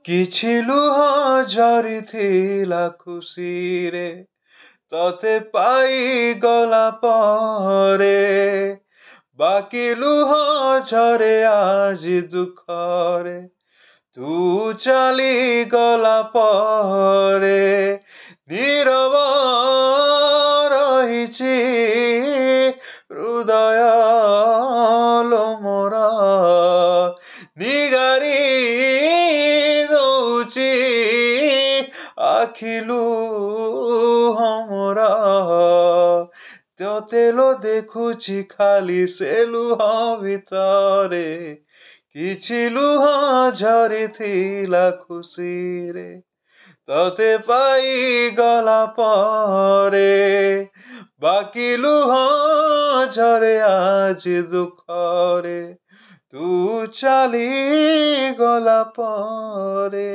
କିଛି ଲୁହ ଝରିଥିଲା ଖୁସିରେ ତତେ ପାଇଗଲା ପରେ ବାକି ଲୁହ ଝରେ ଆଜି ଦୁଃଖରେ ତୁ ଚାଲିଗଲା ପରେ ନୀରବ ରହିଛି ହୃଦୟ ଲୋ ମୋର ନିଗାରି ଦଉଛି ଆଖି ଲୁହ ମୋର ତତେ ଲୋ ଦେଖୁଛି ଖାଲି ସେ ଲୁହ ଭିତରେ କିଛି ଲୁହ ଝରିଥିଲା ଖୁସିରେ ତତେ ପାଇଗଲା ପରେ ବାକି ଲୁହ ଝରେ ଆଜି ଦୁଃଖରେ ତୁ ଚାଲିଗଲା ପରେ।